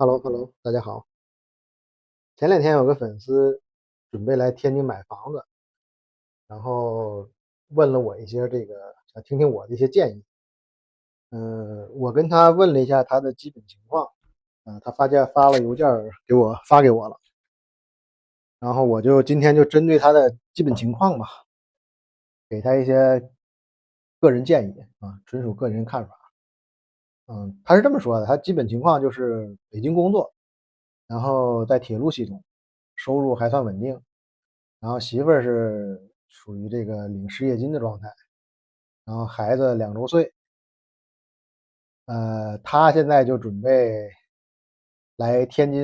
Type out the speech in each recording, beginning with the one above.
Hello，大家好。前两天有个粉丝准备来天津买房子，然后问了我一些想听听我的一些建议。我跟他问了一下他的基本情况，他发了邮件发给我了，然后我就今天就针对他的基本情况吧，给他一些个人建议纯属个人看法。他是这么说的，他基本情况就是北京工作，然后在铁路系统，收入还算稳定。然后媳妇儿是属于这个领失业金的状态，然后孩子2周岁。他现在就准备来天津，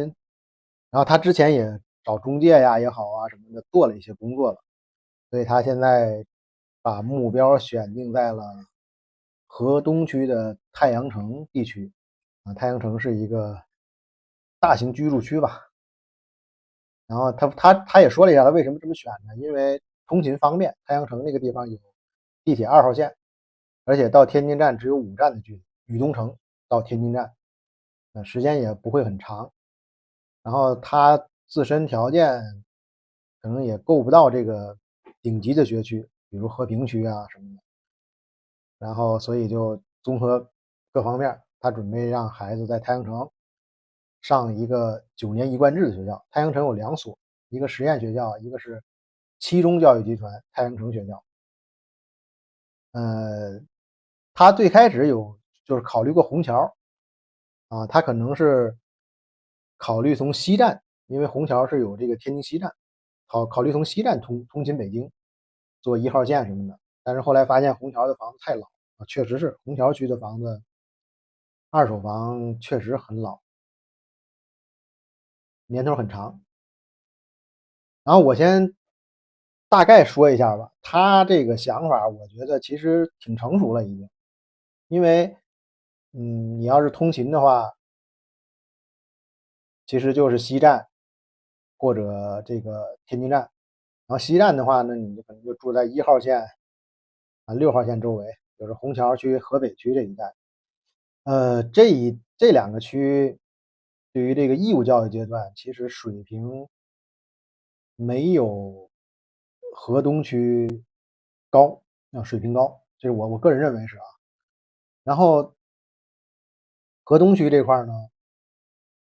然后他之前也找中介呀也好啊什么的做了一些工作了，所以他现在把目标选定在了河东区的太阳城地区。太阳城是一个大型居住区吧。然后他也说了一下他为什么这么选呢？因为通勤方便，太阳城那个地方有地铁2号线，而且到天津站只有5站的距离，宇东城到天津站，时间也不会很长。然后他自身条件可能也够不到这个顶级的学区，比如和平区啊什么的。然后所以就综合各方面，他准备让孩子在太阳城上一个9年一贯制的学校。太阳城有2所，一个实验学校，一个是七中教育集团太阳城学校。呃，他最开始就是考虑过虹桥他可能是考虑从西站，因为虹桥是有这个天津西站，考虑从西站通勤北京，坐1号线什么的。但是后来发现虹桥的房子太老确实是虹桥区的房子，二手房确实很老，年头很长。然后我先大概说一下吧，他这个想法我觉得其实挺成熟了已经。因为你要是通勤的话，其实就是西站或者这个天津站。然后西站的话呢，你可能就住在1号线6号线周围，就是虹桥区河北区这一带。这两个区对于这个义务教育阶段其实水平没有河东区高水平高，这是我个人认为是然后河东区这块呢，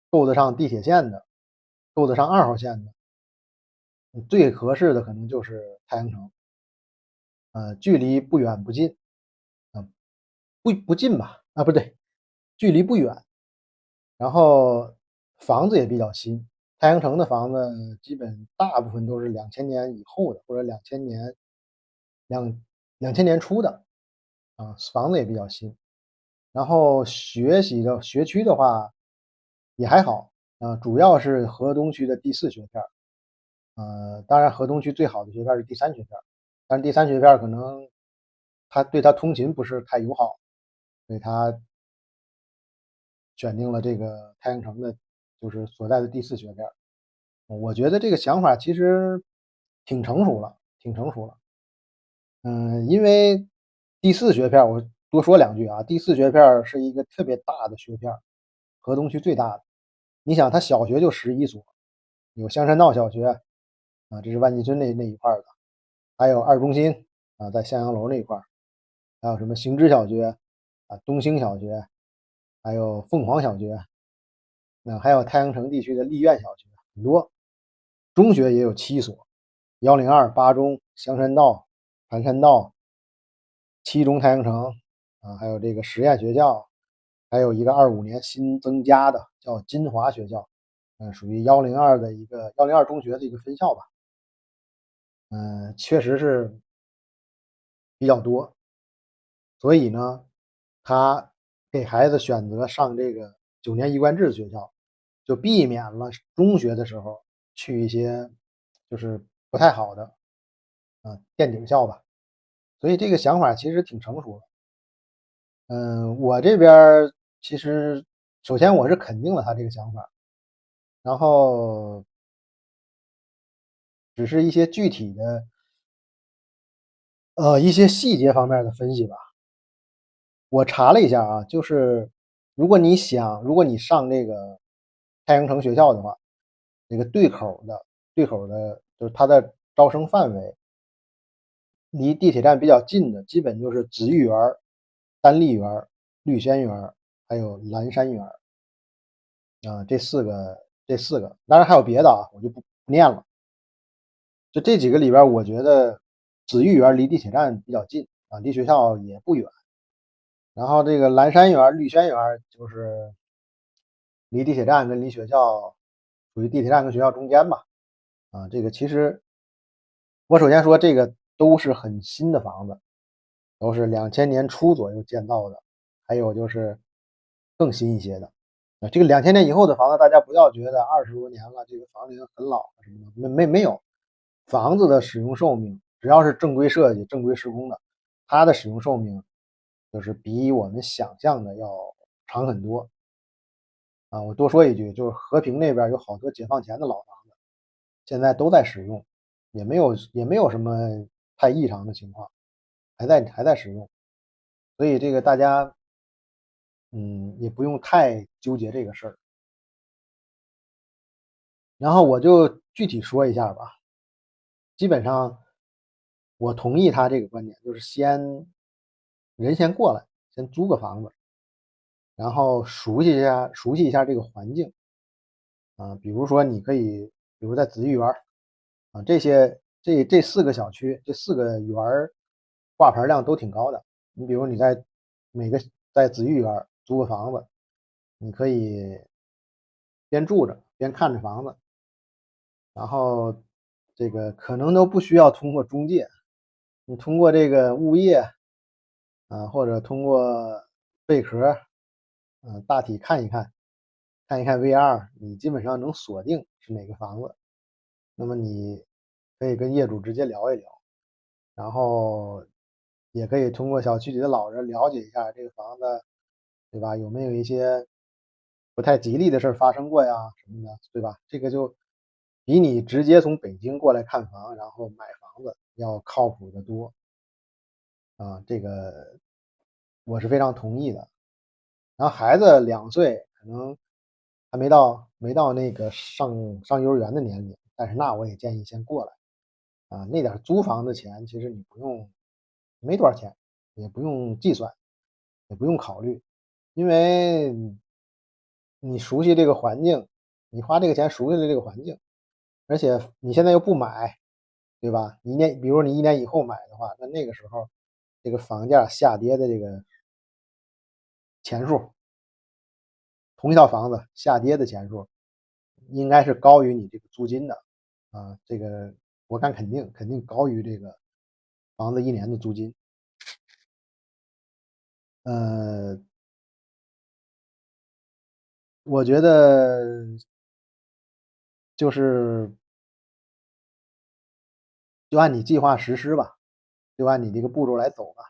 够得上地铁线的，够得上2号线的，最合适的可能就是太阳城。距离不远不近，啊、不近吧？不对，距离不远。然后房子也比较新，太阳城的房子基本大部分都是2000年以后的，或者两千年初的房子也比较新。然后学习的学区的话也还好主要是河东区的第4学片。当然河东区最好的学片是第3学片，但是第3学片可能他通勤不是太友好，所以他选定了这个太阳城的，就是所在的第4学片。我觉得这个想法其实挺成熟了，挺成熟了。因为第4学片我多说两句第4学片是一个特别大的学片，河东区最大的。你想，它小学就11所，有香山道小学这是万金村那一块的，还有二中心在向阳楼那一块，还有什么行知小学东兴小学，还有凤凰小学，还有太阳城地区的丽苑小学，很多。中学也有7所，102、八中、香山道、盘山道、七中太阳城还有这个实验学校，还有一个25年新增加的叫金华学校，属于102中学的一个分校吧。确实是比较多。所以呢，他给孩子选择上这个9年一贯制的学校，就避免了中学的时候去一些就是不太好的垫底校吧。所以这个想法其实挺成熟的。我这边其实首先我是肯定了他这个想法，然后只是一些具体的一些细节方面的分析吧。我查了一下就是如果你上这个太阳城学校的话，这个对口的就是它的招生范围离地铁站比较近的，基本就是紫玉园、丹丽园、绿轩园还有蓝山园啊，这四个，当然还有别的啊，我就不念了。就这几个里边，我觉得紫玉园离地铁站比较近啊，离学校也不远。然后这个蓝山园、绿轩园就是离地铁站跟离学校属于地铁站跟学校中间吧。啊，这个其实我首先说这个都是很新的房子，都是2000年初左右建造的，还有就是更新一些的。这个2000年以后的房子，大家不要觉得20多年了，这个房龄很老什么的，没有。房子的使用寿命，只要是正规设计、正规施工的，它的使用寿命就是比我们想象的要长很多。啊，我多说一句，就是和平那边有好多解放前的老房子，现在都在使用，也没有什么太异常的情况，还在使用，所以这个大家也不用太纠结这个事儿。然后我就具体说一下吧，基本上我同意他这个观点，就是人先过来，先租个房子，然后熟悉一下这个环境啊，比如说你可以，比如在紫玉园啊，这四个小区，这四个园儿挂牌量都挺高的。你比如你在紫玉园租个房子，你可以边住着边看着房子，然后这个可能都不需要通过中介，你通过这个物业啊，或者通过贝壳，大体看一看 VR，你基本上能锁定是哪个房子。那么你可以跟业主直接聊一聊，然后也可以通过小区里的老人了解一下这个房子，对吧？有没有一些不太吉利的事发生过呀什么的，对吧？这个就比你直接从北京过来看房，然后买房子要靠谱的多啊，这个我是非常同意的。然后孩子2岁，可能还没到那个上幼儿园的年龄，但是那我也建议先过来啊。那点租房的钱，其实你不用，没多少钱，也不用计算，也不用考虑，因为你熟悉这个环境，你花这个钱熟悉了这个环境，而且你现在又不买，对吧？比如你1年以后买的话，那个时候这个房价下跌的这个钱数，同一套房子下跌的钱数，应该是高于你这个租金的啊，这个我敢肯定高于这个房子1年的租金。呃，我觉得就按你计划实施吧，就按你这个步骤来走吧。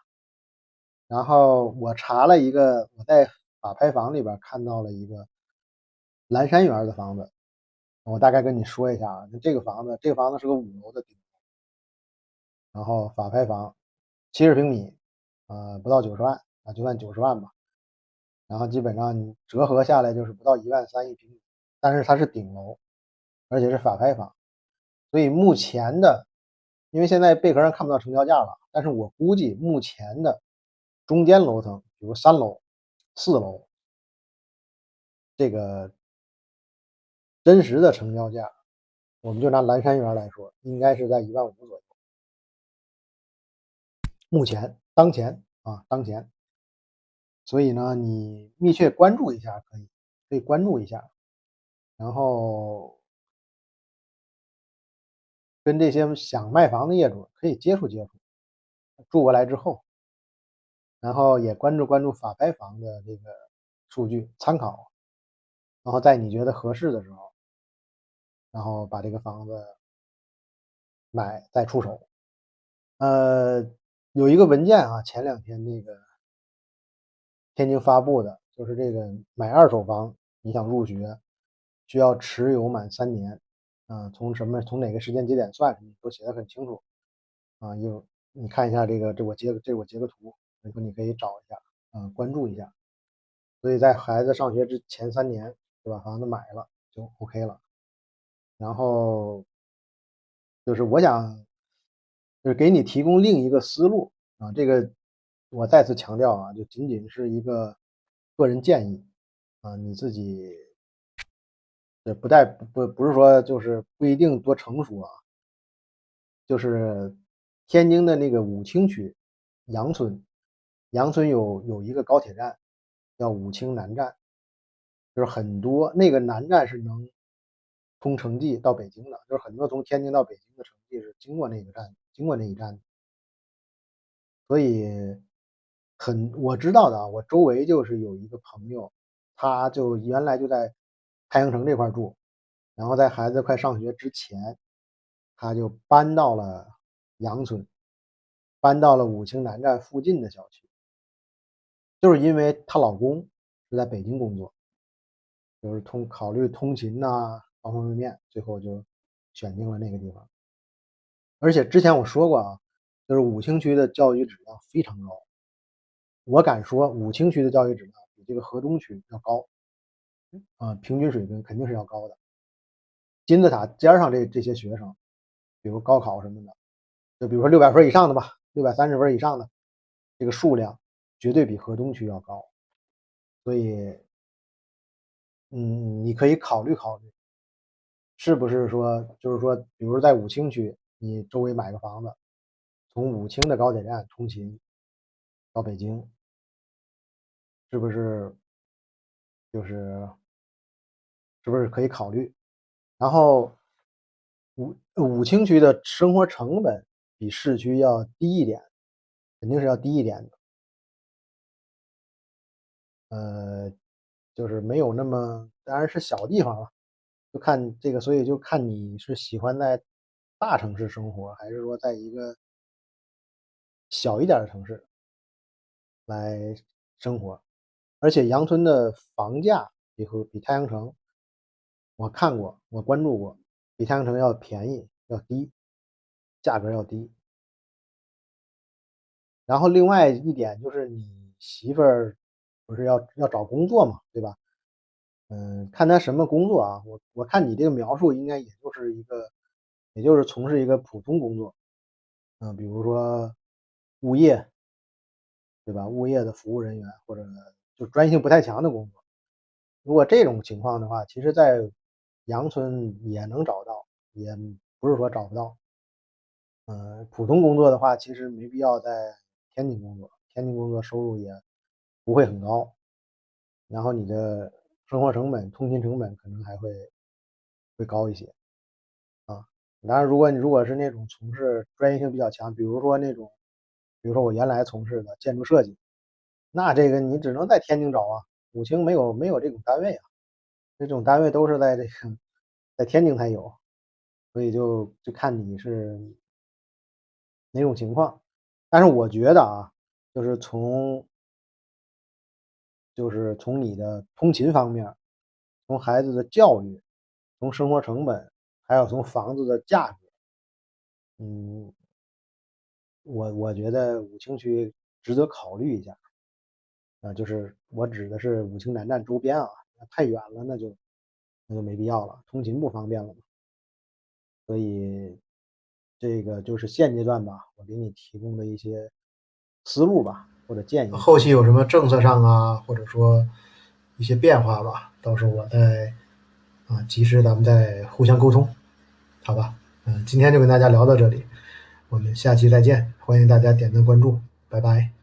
然后我查了一个，我在法拍房里边看到了一个蓝山园的房子，我大概跟你说一下啊，这个房子是个5楼的顶楼，然后法拍房70平米，不到90万啊，就算90万吧。然后基本上你折合下来就是不到1.3万一平米，但是它是顶楼，而且是法拍房，所以目前的，因为现在贝壳上看不到成交价了，但是我估计目前的中间楼层，比如3楼、4楼，这个真实的成交价，我们就拿蓝山园来说，应该是在1.5万左右。目前当前，所以呢，你密切关注一下可以关注一下，然后跟这些想卖房的业主可以接触接触，住过来之后，然后也关注法拍房的这个数据参考，然后在你觉得合适的时候，然后把这个房子买再出手。呃，有一个文件啊，前2天那个天津发布的，就是这个买二手房，你想入学，需要持有满3年，从哪个时间节点算，都写的很清楚啊。你看一下这我截个图，回头你可以找一下关注一下。所以在孩子上学之前3年就把房子买了，就 OK 了。然后就是我想就是给你提供另一个思路啊，这个我再次强调啊，就仅仅是一个个人建议啊，你自己不是说就是不一定多成熟啊，就是天津的那个武清区杨村，杨村有一个高铁站叫武清南站，就是很多那个南站是能通城际到北京的，就是很多从天津到北京的城际是经过那个站，经过那一站的。所以我知道的啊，我周围就是有一个朋友，他就原来就在太阳城这块住，然后在孩子快上学之前，他就搬到了杨村，搬到了武清南站附近的小区，就是因为她老公是在北京工作，就是考虑通勤呐、方方面面，最后就选定了那个地方。而且之前我说过啊，就是武清区的教育质量非常高，我敢说武清区的教育质量比这个河东区要高啊，平均水平肯定是要高的。金字塔尖上这些学生，比如高考什么的，就比如说600分以上的吧，630分以上的这个数量绝对比河东区要高，所以你可以考虑考虑，是不是说就是说，比如在武清区，你周围买个房子，从武清的高铁站通勤到北京，是不是就是是不是可以考虑？然后武清区的生活成本比市区要低一点，肯定是要低一点的。呃，就是没有那么，当然是小地方了，就看这个，所以就看你是喜欢在大城市生活，还是说在一个小一点的城市来生活。而且杨村的房价比太阳城，我看过，我关注过，比太阳城要便宜，要低，价格要低。然后另外一点就是你媳妇儿不是要找工作嘛，对吧？看他什么工作啊？我看你这个描述应该也就是从事一个普通工作，比如说物业，对吧？物业的服务人员或者就专业性不太强的工作。如果这种情况的话，其实在杨村也能找到，也不是说找不到。普通工作的话，其实没必要在天津工作，天津工作收入也不会很高，然后你的生活成本、通勤成本可能还会高一些啊。当然，如果是那种从事专业性比较强，比如说我原来从事的建筑设计，那这个你只能在天津找啊，武清没有这种单位啊，这种单位都是在在天津才有，所以就看你是哪种情况。但是我觉得啊，就是从你的通勤方面，从孩子的教育，从生活成本，还有从房子的价格，嗯，我觉得武清区值得考虑一下啊，就是我指的是武清南站周边啊，太远了那就没必要了，通勤不方便了嘛。所以这个就是现阶段吧，我给你提供的一些思路吧，或者建议。后期有什么政策上啊，或者说一些变化吧，到时候我再及时咱们再互相沟通，好吧？今天就跟大家聊到这里，我们下期再见，欢迎大家点赞关注，拜拜。